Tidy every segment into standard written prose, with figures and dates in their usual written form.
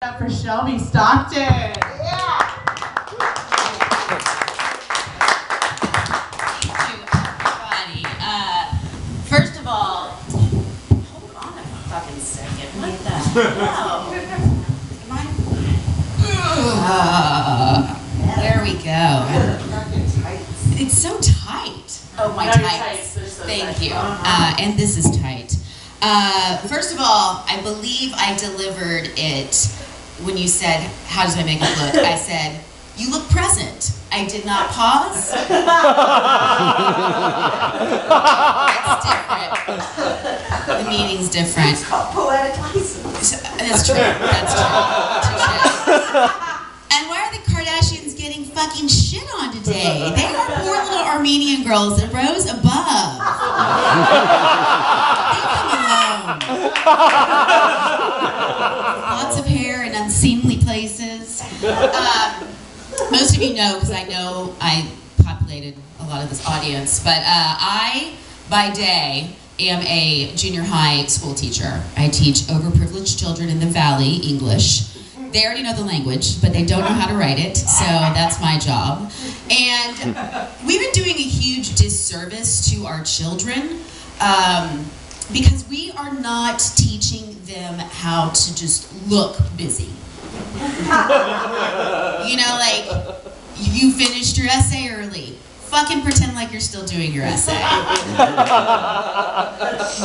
Up for Shelby Stockton. Yeah. Thank you, everybody. First of all, hold on a fucking second. What the hell? There we go. It's so tight. Oh, my tights. Thank you. And this is tight. First of all, I believe I delivered it when you said, how does my makeup look? I said, you look present. I did not pause. It's different. The meaning's different. It's called poetic license. That's true. That's true. Touché. And why are the Kardashians getting fucking shit on today? They are poor little Armenian girls that rose above. Leave them alone. Lots of hair in unseemly places. Most of you know, because I know I populated a lot of this audience, but I, by day, am a junior high school teacher. I teach overprivileged children in the Valley English. They already know the language, but they don't know how to write it, so that's my job. And we've been doing a huge disservice to our children because we are not teaching them how to just look busy. You know, like, you finished your essay early. Fucking pretend like you're still doing your essay.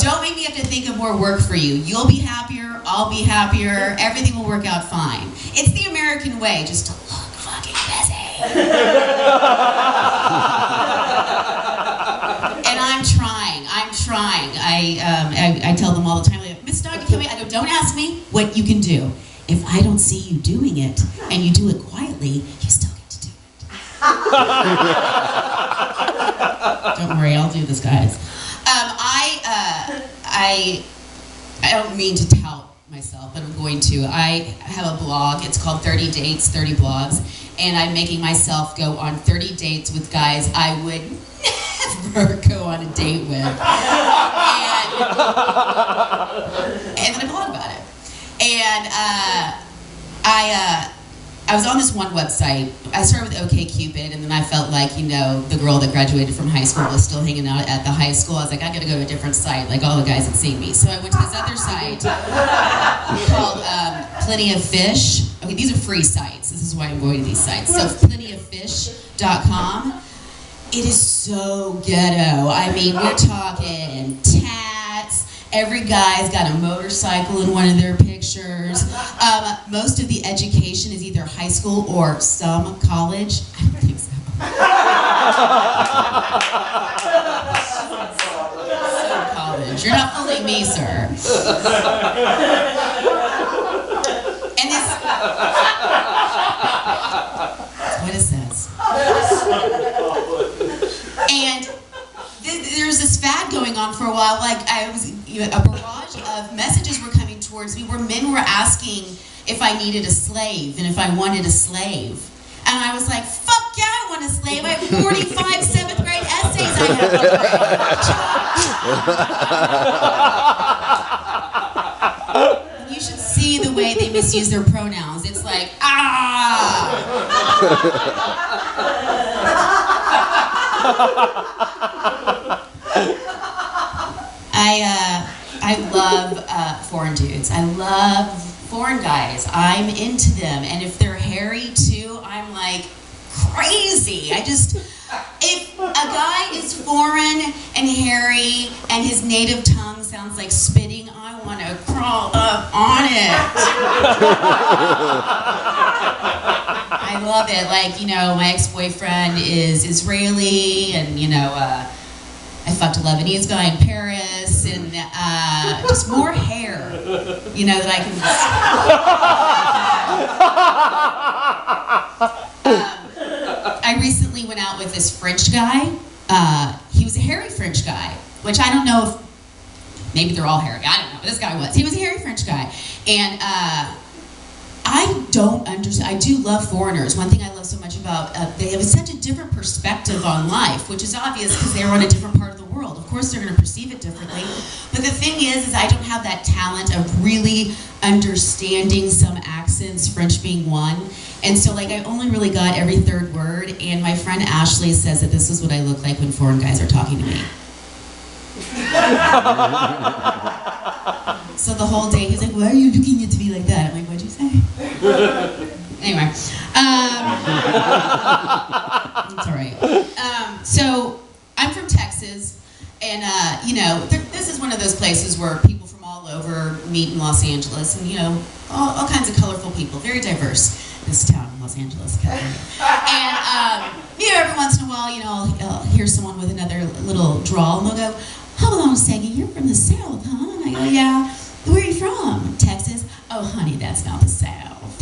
Don't make me have to think of more work for you. You'll be happier, I'll be happier, everything will work out fine. It's the American way, just to look fucking busy. And I'm trying. I tell them all the time, like, Miss Dr. Kimmy, I go, don't ask me what you can do. If I don't see you doing it, and you do it quietly, you still get to do it. Don't worry, I'll do this, guys. I don't mean to tout myself, but I'm going to. I have a blog. It's called 30 Dates, 30 Blogs, and I'm making myself go on 30 dates with guys I would never go on a date with. And then I blog about it. And I was on this one website. I started with OkCupid, and then I felt like, you know, the girl that graduated from high school was still hanging out at the high school. I was like, I gotta go to a different site, like all the guys had seen me. So I went to this other site called Plenty of Fish. Okay, these are free sites. This is why I'm going to these sites. So plentyoffish.com. It is so ghetto. I mean, we're talking tats. Every guy's got a motorcycle in one of their pictures. Most of the education is either high school or some college. I don't think so. Some college. You're not fooling me, sir. And this... What is this? And there's this fad going on for a while. Like, a barrage of messages were coming towards me where men were asking if I needed a slave and if I wanted a slave. And I was like, fuck yeah, I want a slave. I have 45 7th grade essays I have to write. You should see the way they misuse their pronouns. It's like, I love foreign dudes. I love foreign guys. I'm into them. And if they're hairy too, I'm like crazy. If a guy is foreign and hairy and his native tongue sounds like spitting, I want to crawl up on it. I love it. Like, you know, my ex-boyfriend is Israeli, and, you know, I fucked a Lebanese guy in Paris, and just more hair, you know, that I can... I recently went out with this French guy. He was a hairy French guy, which I don't know if... Maybe they're all hairy. I don't know, but this guy was. He was a hairy French guy. And I don't understand. I do love foreigners. One thing I love so much about, they have such a different perspective on life, which is obvious because they're on a different part of the world. Of course, they're going to perceive it differently. But the thing is I don't have that talent of really understanding some accents French being one. And so, like, I only really got every third word. And my friend Ashley says that this is what I look like when foreign guys are talking to me. So the whole day, he's like, why are you looking at me like that? I'm like, what'd you say? Anyway. It's all right. So I'm from Texas. And, this is one of those places where people from all over meet in Los Angeles. And, all kinds of colorful people. Very diverse, this town in Los Angeles, California. And, every once in a while, I'll hear someone with another little drawl. And they'll go, hold on a second, you're from the South, huh? And I go, yeah. Where are you from? Texas? Oh, honey, that's not the South.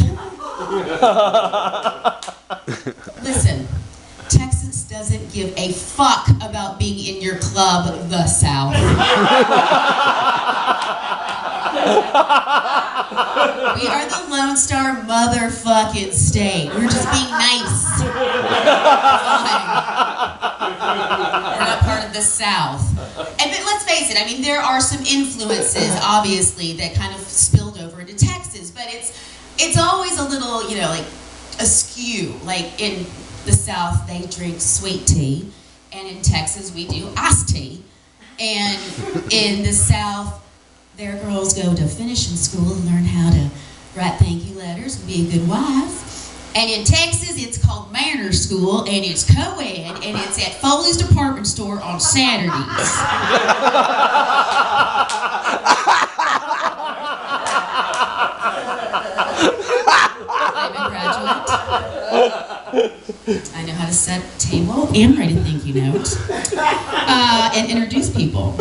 Listen, Texas doesn't give a fuck about being in your club, the South. We are the Lone Star motherfucking state. We're just being nice. We're not part of the South. But let's face it, I mean, there are some influences, obviously, that kind of spilled over into Texas, but it's always a little, like, askew. Like, in the South, they drink sweet tea, and in Texas, we do iced tea. And in the South, their girls go to finishing school and learn how to write thank you letters and be a good wife. And in Texas, it's called Manor School, and it's co-ed, and it's at Foley's Department Store on Saturdays. I'm a graduate. I know how to set a table and write a thank you note and introduce people.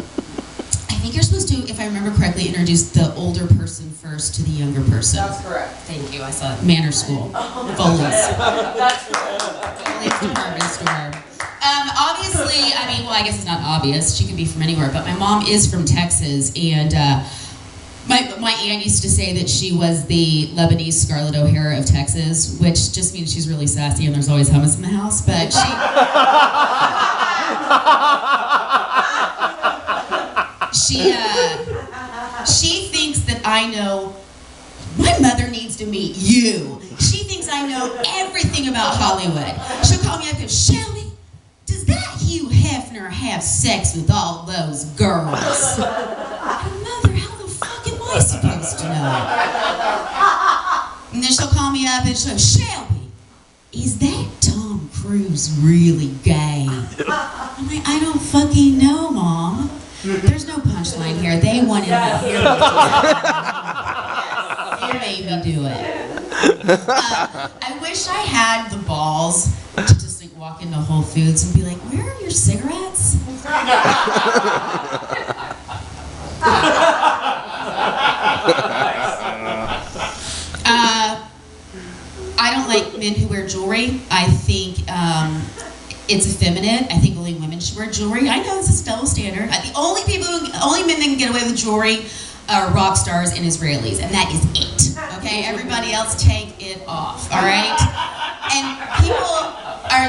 I think you're supposed to, if I remember correctly, introduce the older person first to the younger person. That's correct. Thank you. I saw it. Manor School. Foley's. That's correct. Foley's Department Store. Obviously, I guess it's not obvious. She could be from anywhere, but my mom is from Texas, and my aunt used to say that she was the Lebanese Scarlett O'Hara of Texas, which just means she's really sassy and there's always hummus in the house, but she thinks that I know, my mother needs to meet you. She thinks I know everything about Hollywood. She'll call me up and go, Shelby, does that Hugh Hefner have sex with all those girls? Mother, how the fuck am I supposed to know? And then she'll call me up and she'll go, Shelby, is that Tom Cruise really gay? I'm like, I don't fucking know, Mom. There's no punchline here. They wanted to hear me. You made me do it. I wish I had the balls to just like walk into Whole Foods and be like, where are your cigarettes? I don't like men who wear jewelry. I think it's effeminate. I think only women should wear jewelry. I know this is double standard. The only men that can get away with jewelry are rock stars and Israelis, and that is it. Okay, everybody else take it off. All right. And people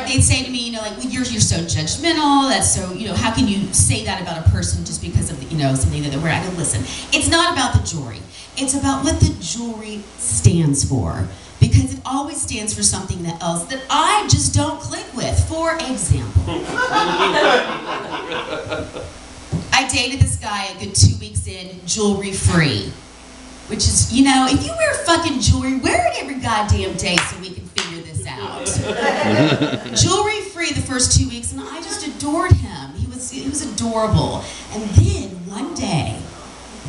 they say to me, like, well, you're so judgmental. That's so, how can you say that about a person just because of something that they're wearing? I go, listen, it's not about the jewelry. It's about what the jewelry stands for. Because it always stands for something else that I just don't click with. For example, I dated this guy a good 2 weeks in, jewelry free. Which is, if you wear fucking jewelry, wear it every goddamn day so we can figure this out. Jewelry free the first 2 weeks, and I just adored him. He was adorable. And then one day,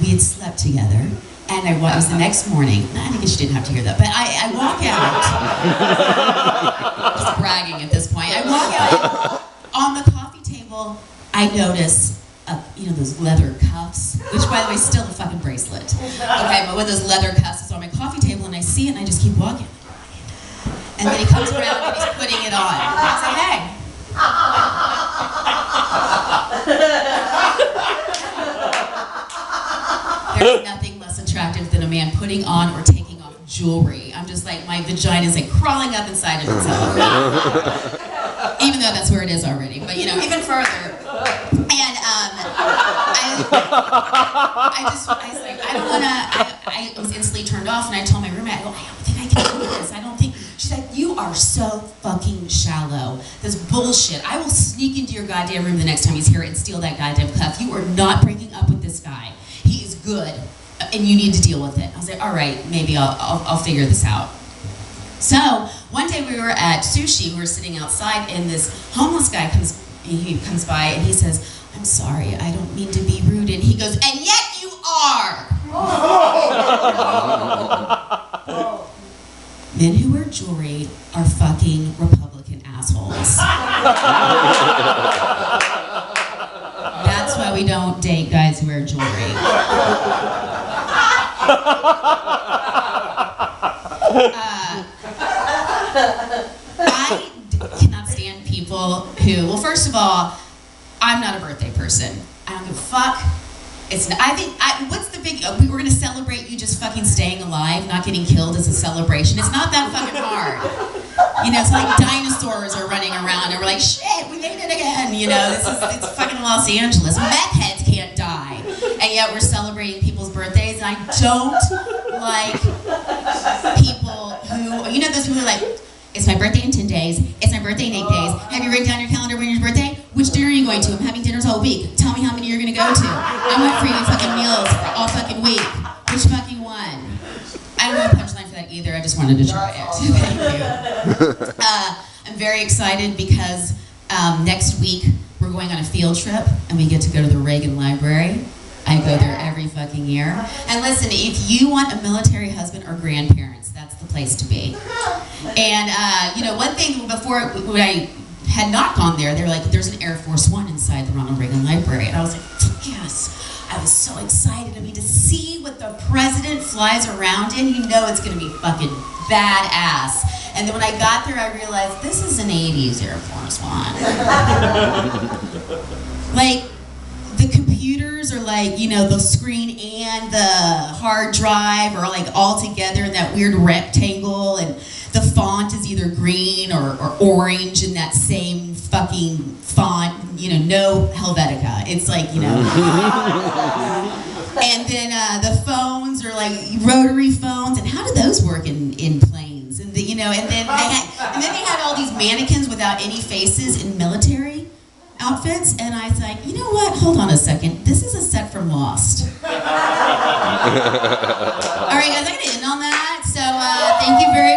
we had slept together. And it was the next morning. I think she didn't have to hear that. But I walk out. Just bragging at this point. I walk out. On the coffee table, I notice, those leather cuffs. Which, by the way, is still a fucking bracelet. Okay, but with those leather cuffs, it's on my coffee table. And I see it, and I just keep walking. And then he comes around, and he's putting it on. And I say, hey. There's nothing less attractive than a man putting on or taking off jewelry. I'm just like, my vagina is like crawling up inside of itself. Even though that's where it is already, but even further. And I was like, I don't wanna, I was instantly turned off, and I told my roommate, I don't think I can do this. I don't think, she's like, you are so fucking shallow. This bullshit. I will sneak into your goddamn room the next time he's here and steal that goddamn cuff. You are not breaking up with this guy. He is good, and you need to deal with it. I was like, all right, maybe I'll figure this out. So, one day we were at sushi, we were sitting outside, and this homeless guy comes by, and he says, I'm sorry, I don't mean to be rude, and he goes, and yet you are! Men who wear jewelry are fucking Republican assholes. That's why we don't date guys who wear jewelry. I cannot stand people who, well, first of all, I'm not a birthday person. I don't give a fuck. What's the big, we were gonna celebrate you just fucking staying alive, not getting killed as a celebration. It's not that fucking hard. You know, it's like dinosaurs are running around and we're like, shit, we made it again. You know, it's fucking Los Angeles. Meth heads can't die. And yet we're celebrating people's birthdays, and I don't like people who, you know, those people who are like, it's my birthday in 10 days, it's my birthday in 8 days. Have you written down your calendar when your birthday? Which dinner are you going to? I'm having dinners all week. Tell me how many you're gonna go to. I want free fucking meals for all fucking week. Which fucking one? I don't know a punchline for that either, I just wanted to try it. Thank you. I'm very excited because next week we're going on a field trip and we get to go to the Reagan Library. I go there every fucking year. And listen, if you want a military husband or grandparents, that's the place to be. And, you know, one thing before, when I had not gone there, they were like, there's an Air Force One inside the Ronald Reagan Library. And I was like, yes. I was so excited. I mean, to see what the president flies around in, you know it's going to be fucking badass. And then when I got there, I realized this is an 80s Air Force One. Like, the computers are like, you know, the screen and the hard drive are like all together in that weird rectangle, and the font is either green or orange in that same fucking font, you know, no Helvetica. It's like, you know. And then the phones are like rotary phones, and how do those work in planes? And you know, and then they had all these mannequins without any faces in military outfits, and I was like, you know what? Hold on a second. This is a set from Lost. All right, guys, I'm gonna end on that. So thank you very